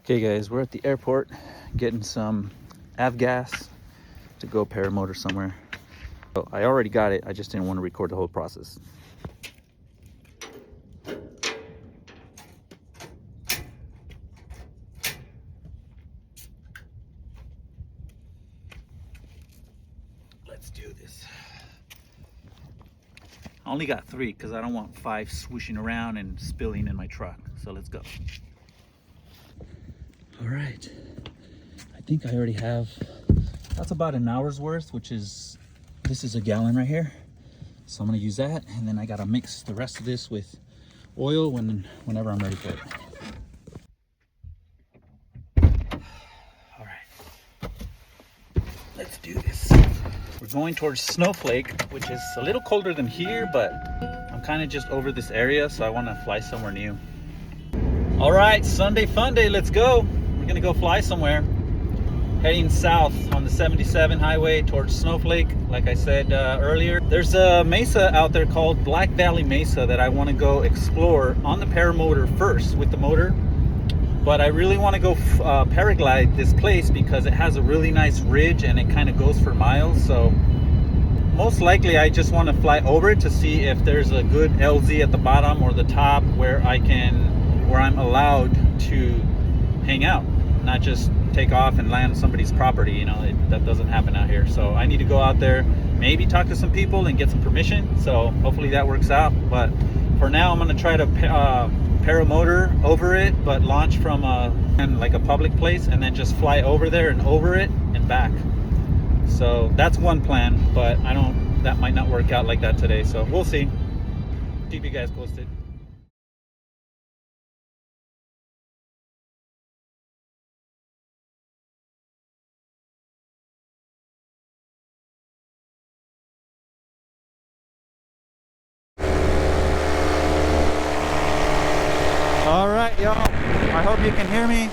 Okay guys, we're at the airport getting some avgas to go paramotor somewhere. So I already got it, I just didn't want to record the whole process. Let's do this. I only got 3 because I don't want 5 swooshing around and spilling in my truck. So let's go. All right, I think I already have, that's about an hour's worth, which is, this is a gallon right here. So I'm gonna use that, and then I gotta mix the rest of this with oil whenever I'm ready for it. All right, let's do this. We're going towards Snowflake, which is a little colder than here, but I'm kind of just over this area, so I want to fly somewhere new. All right, Sunday fun day, let's go. We're gonna go fly somewhere. Heading south on the 77 highway towards Snowflake. Like I said earlier, there's a mesa out there called Black Valley Mesa that I want to go explore on the Paramotor first with the motor. But I really want to go paraglide this place because it has a really nice ridge and it kind of goes for miles. So most likely I just want to fly over it to see if there's a good LZ at the bottom or the top where I'm allowed to hang out, not just take off and land on somebody's property. You know, that doesn't happen out here. So I need to go out there, maybe talk to some people and get some permission. So hopefully that works out. But for now, I'm going to try to paramotor over it, but launch from like a public place and then just fly over there and over it and back. So that's one plan, but that might not work out like that today. So we'll see. Keep you guys posted. All right, y'all, I hope you can hear me.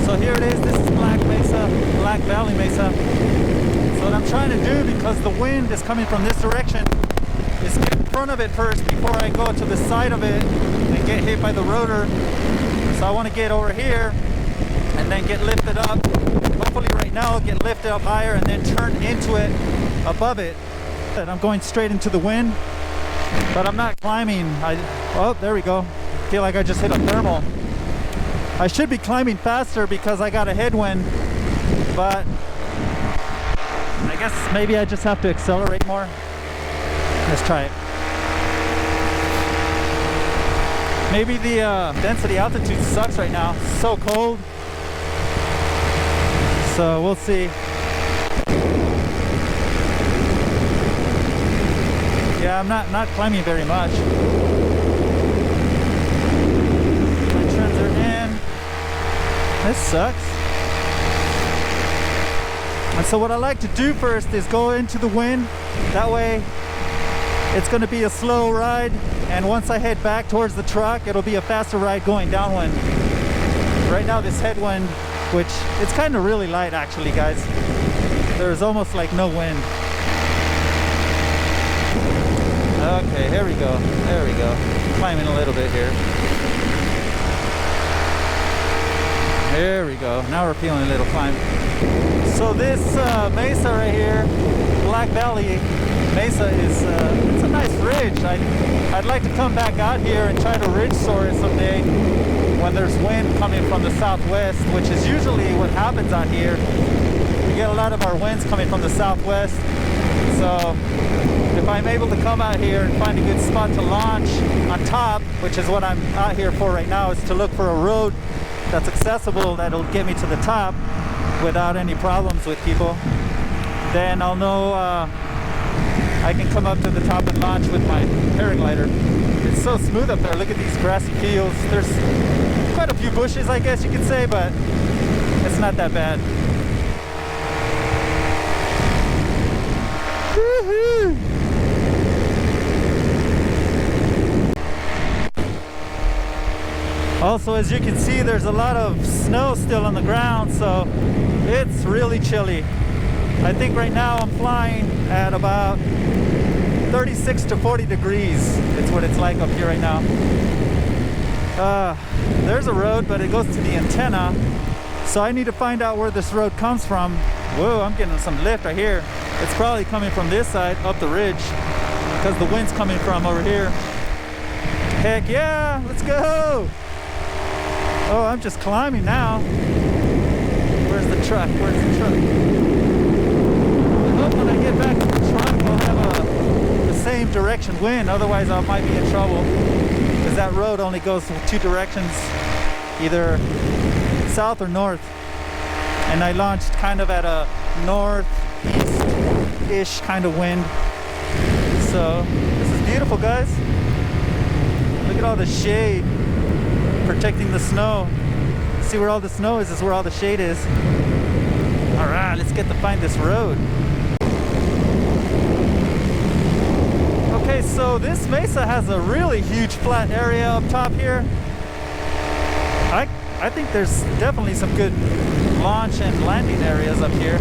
So here it is, this is Black Valley Mesa. So what I'm trying to do, because the wind is coming from this direction, is get in front of it first before I go to the side of it and get hit by the rotor. So I want to get over here and then get lifted up. Hopefully right now I'll get lifted up higher and then turn into it above it. And I'm going straight into the wind, but I'm not climbing. Oh, there we go. Feel like I just hit a thermal. I should be climbing faster because I got a headwind, but I guess maybe I just have to accelerate more. Let's try it. Maybe the density altitude sucks right now. It's so cold. So we'll see. Yeah, I'm not climbing very much. This sucks. And so what I like to do first is go into the wind. That way it's going to be a slow ride, and once I head back towards the truck, it'll be a faster ride going downwind. Right now this headwind, which it's kind of really light actually, guys. There's almost like no wind. Okay, here we go. There we go. Climbing a little bit here. There we go. Now we're feeling a little climb. So this mesa right here, Black Valley Mesa, is it's a nice ridge. I'd like to come back out here and try to ridge soar it someday when there's wind coming from the southwest, which is usually what happens out here. We get a lot of our winds coming from the southwest. So if I'm able to come out here and find a good spot to launch on top, which is what I'm out here for right now, is to look for a road that's accessible, that'll get me to the top without any problems with people, then I'll know I can come up to the top and launch with my paraglider. It's so smooth up there. Look at these grassy fields. There's quite a few bushes, I guess you could say, but it's not that bad. Woohoo! Also, as you can see, there's a lot of snow still on the ground, so it's really chilly. I think right now I'm flying at about 36 to 40 degrees. It's what it's like up here right now. There's a road, but it goes to the antenna. So I need to find out where this road comes from. Whoa, I'm getting some lift right here. It's probably coming from this side up the ridge because the wind's coming from over here. Heck yeah, let's go. Oh, I'm just climbing now. Where's the truck? Where's the truck? I hope when I get back to the truck I'll have the same direction wind, otherwise I might be in trouble. Because that road only goes two directions, either south or north. And I launched kind of at a northeast-ish kind of wind. So, this is beautiful, guys. Look at all the shade protecting the snow. See where all the snow is where all the shade is. Alright, let's get to find this road. Okay, so this mesa has a really huge flat area up top here. I think there's definitely some good launch and landing areas up here.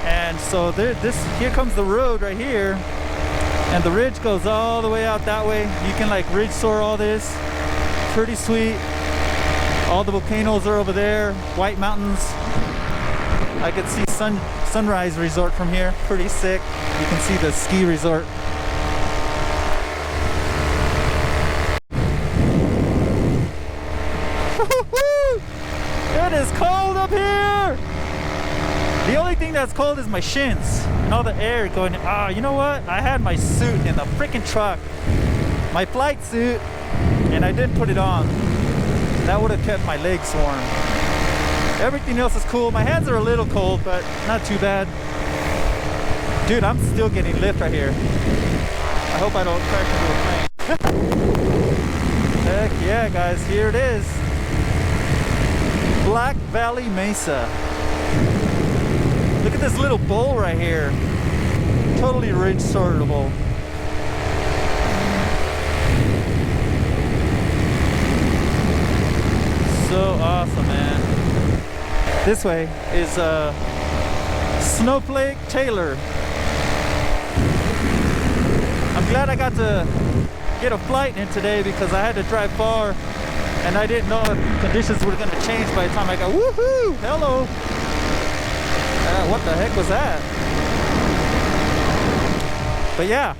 And so here comes the road right here. And the ridge goes all the way out that way. You can like ridge soar all this. Pretty sweet. All the volcanoes are over there. White Mountains. I could see Sunrise Resort from here. Pretty sick. You can see the ski resort. It is cold up here. The only thing that's cold is my shins and all the air going. You know what? I had my suit in the freaking truck, my flight suit, and I didn't put it on. That would have kept my legs warm. Everything else is cool. My hands are a little cold, but not too bad. Dude, I'm still getting lift right here. I hope I don't crash into a plane. Heck yeah, guys, here it is. Black Valley Mesa. Look at this little bowl right here. Totally ridge sortable. So awesome, man. This way is Snowflake Taylor. I'm glad I got to get a flight in today because I had to drive far and I didn't know if conditions were going to change by the time I got. Woohoo! Hello! What the heck was that? But yeah,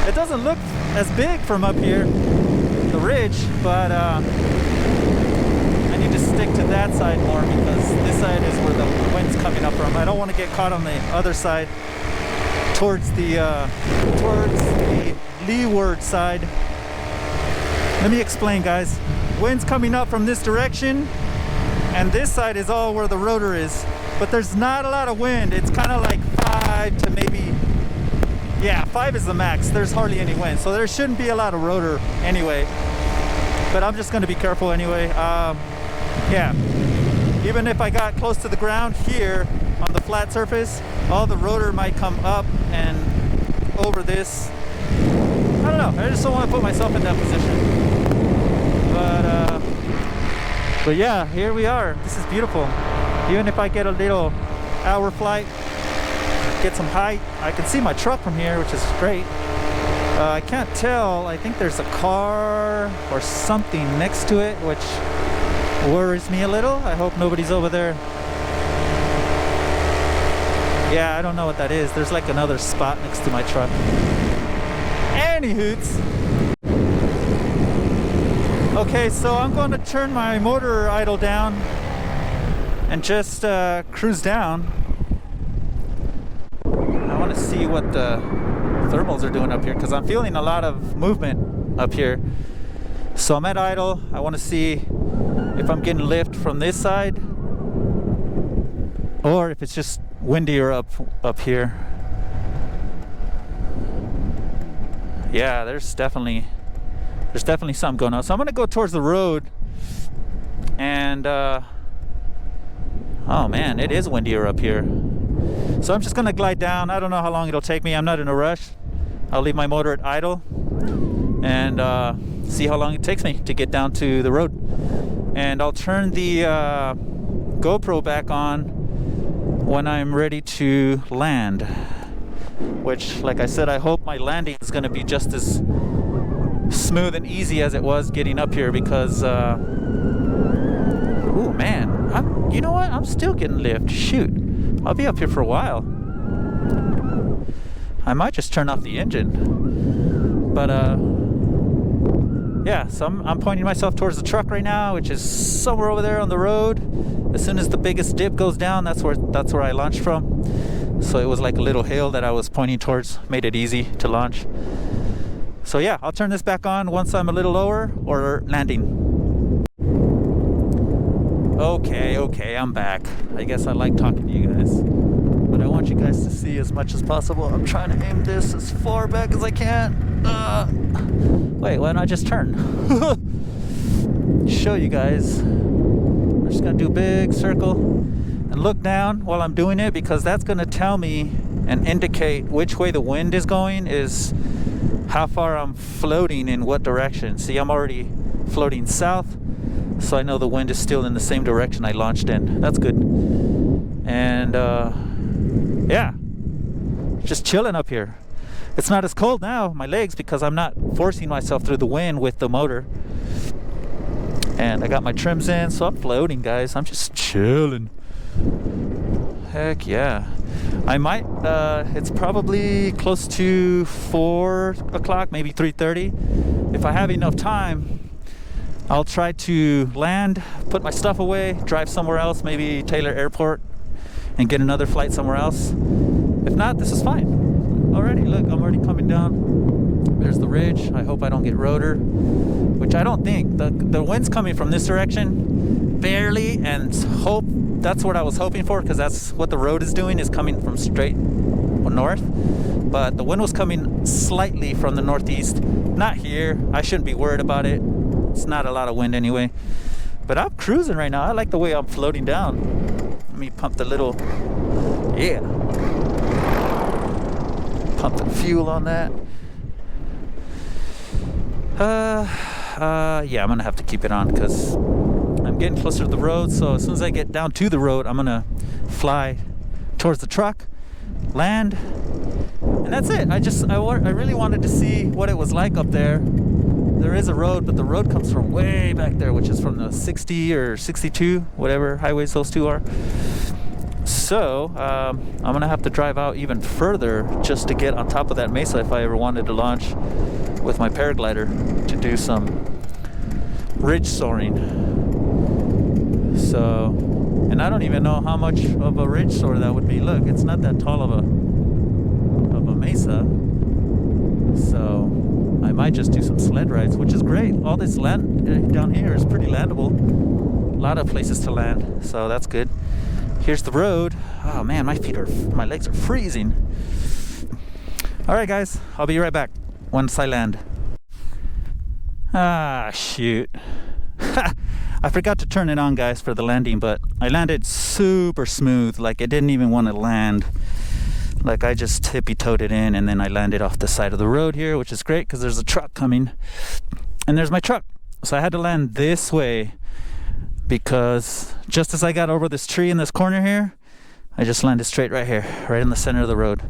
it doesn't look as big from up here, the ridge, but I need to stick to that side more because this side is where the wind's coming up from. I don't want to get caught on the other side towards the leeward side. Let me explain, guys. Wind's coming up from this direction, and this side is all where the rotor is. But there's not a lot of wind. It's kind of like 5 to maybe, yeah, 5 is the max. There's hardly any wind, so there shouldn't be a lot of rotor anyway. But I'm just going to be careful anyway. Yeah, even if I got close to the ground here on the flat surface, all the rotor might come up and over this. I don't know. I just don't want to put myself in that position. But yeah, here we are. This is beautiful. Even if I get a little hour flight, get some height, I can see my truck from here, which is great. I can't tell. I think there's a car or something next to it, which worries me a little. I hope nobody's over there. Yeah, I don't know what that is. There's like another spot next to my truck. Anywhoots. Okay, so I'm going to turn my motor idle down and just cruise down. I want to see what the thermals are doing up here because I'm feeling a lot of movement up here. So I'm at idle. I want to see if I'm getting lift from this side or if it's just windier up here. Yeah, there's definitely something going on. So I'm gonna go towards the road, and oh man, it is windier up here. So I'm just gonna glide down. I don't know how long it'll take me. I'm not in a rush. I'll leave my motor at idle and see how long it takes me to get down to the road. And I'll turn the GoPro back on when I'm ready to land. Which, like I said, I hope my landing is gonna be just as smooth and easy as it was getting up here because, oh man, you know what? I'm still getting lift. Shoot, I'll be up here for a while. I might just turn off the engine, but yeah. So I'm pointing myself towards the truck right now, which is somewhere over there on the road. As soon as the biggest dip goes down, that's where I launched from. So it was like a little hill that I was pointing towards, made it easy to launch. So yeah, I'll turn this back on once I'm a little lower or landing. Okay, I'm back. I guess I like talking to you guys, but I want you guys to see as much as possible. I'm trying to aim this as far back as I can. Wait, why don't I just turn? Show you guys. I'm just gonna do a big circle and look down while I'm doing it, because that's gonna tell me and indicate which way the wind is going, is how far I'm floating in what direction. See, I'm already floating south, so I know the wind is still in the same direction I launched in. That's good. And yeah, just chilling up here. It's not as cold now, my legs, because I'm not forcing myself through the wind with the motor. And I got my trims in, so I'm floating, guys. I'm just chilling. Heck yeah. I might, it's probably close to 4 o'clock, maybe 3:30. If I have enough time, I'll try to land, put my stuff away, drive somewhere else, maybe Taylor Airport, and get another flight somewhere else. If not, this is fine. Already, look, I'm already coming down. There's the ridge. I hope I don't get rotor, which I don't think. The wind's coming from this direction, barely, and hope that's what I was hoping for, because that's what the road is doing, is coming from straight north. But the wind was coming slightly from the northeast. Not here. I shouldn't be worried about it. It's not a lot of wind anyway. But I'm cruising right now. I like the way I'm floating down. Let me pump the little, yeah. Pump the fuel on that. Yeah, I'm gonna have to keep it on because I'm getting closer to the road. So as soon as I get down to the road, I'm gonna fly towards the truck, land, and that's it. I really wanted to see what it was like up there. There is a road, but the road comes from way back there, which is from the 60 or 62, whatever highways those two are. So I'm gonna have to drive out even further just to get on top of that mesa if I ever wanted to launch with my paraglider to do some ridge soaring. So, and I don't even know how much of a ridge soar that would be. Look, it's not that tall of a mesa. So I might just do some sled rides, which is great. All this land down here is pretty landable. A lot of places to land, so that's good. Here's the road. Oh man, my legs are freezing. All right, guys, I'll be right back once I land. Ah, shoot. I forgot to turn it on, guys, for the landing, but I landed super smooth. Like, it didn't even want to land. Like, I just tippy-toed it in, and then I landed off the side of the road here, which is great because there's a truck coming. And there's my truck. So I had to land this way because just as I got over this tree in this corner here, I just landed straight right here, right in the center of the road.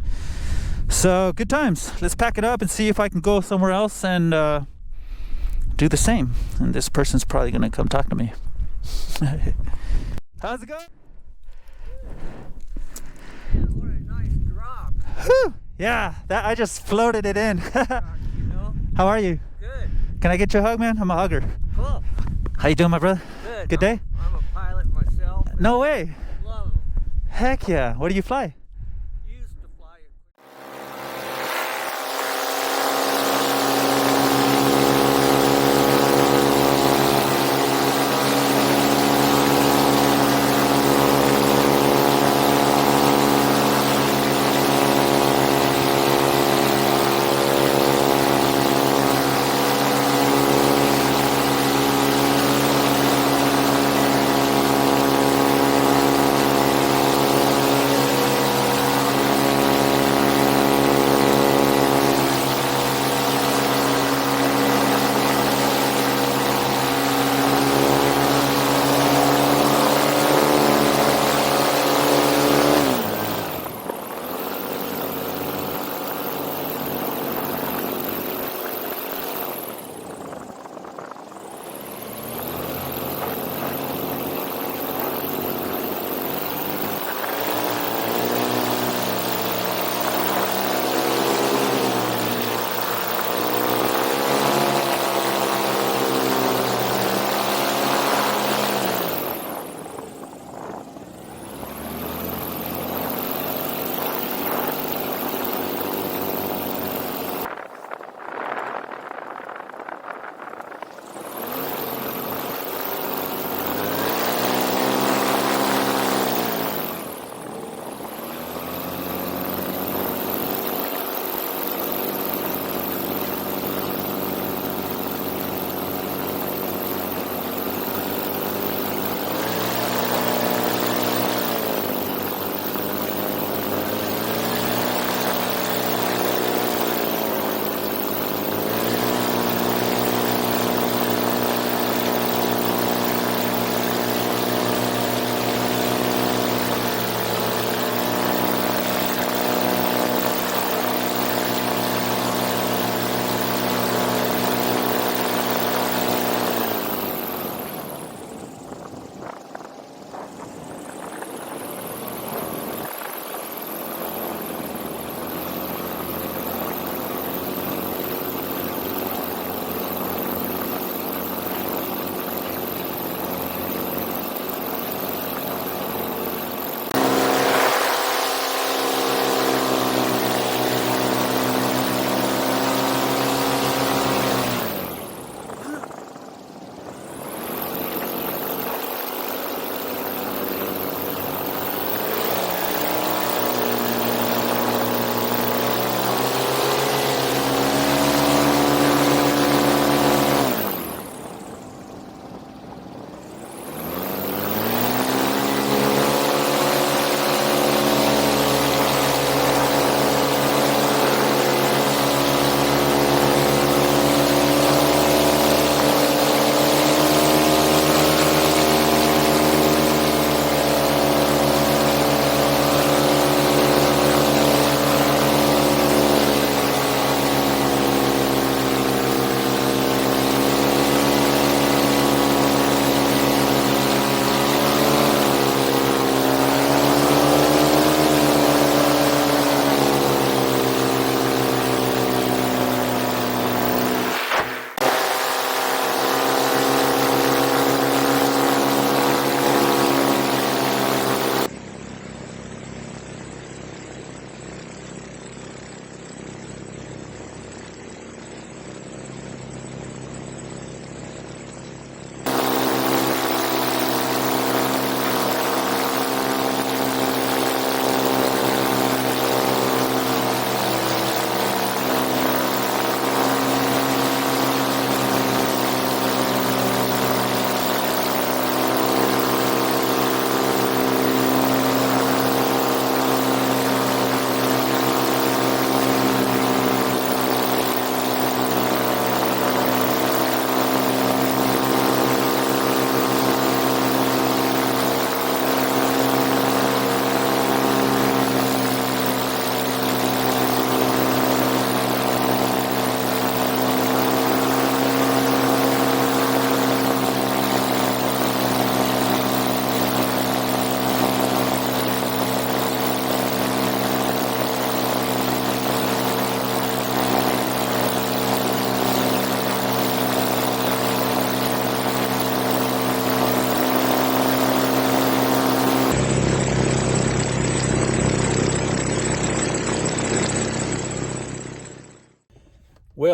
So, good times. Let's pack it up and see if I can go somewhere else and do the same. And this person's probably going to come talk to me. How's it going? Man, what a nice drop. Whew. Yeah, that I just floated it in. How are you? Good. Can I get you a hug, man? I'm a hugger. Cool. How you doing, my brother? Good. Good day? I'm a pilot myself. No way. Love them. Heck yeah. What do you fly? Used to fly it.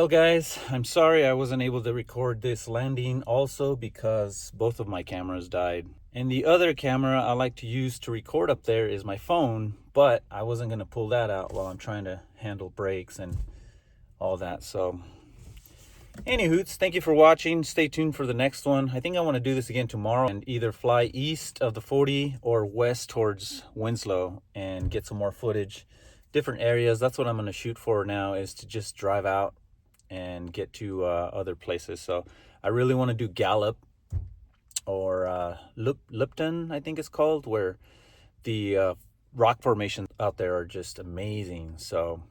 Well, guys, I'm sorry I wasn't able to record this landing also because both of my cameras died. And the other camera I like to use to record up there is my phone, but I wasn't going to pull that out while I'm trying to handle brakes and all that. So anywhoots, thank you for watching. Stay tuned for the next one. I think I want to do this again tomorrow and either fly east of the 40 or west towards Winslow and get some more footage, different areas. That's what I'm going to shoot for now, is to just drive out and get to other places. So I really want to do Gallup or Lipton, I think it's called, where the rock formations out there are just amazing. So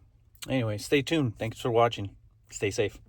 anyway, stay tuned. Thanks for watching. Stay safe.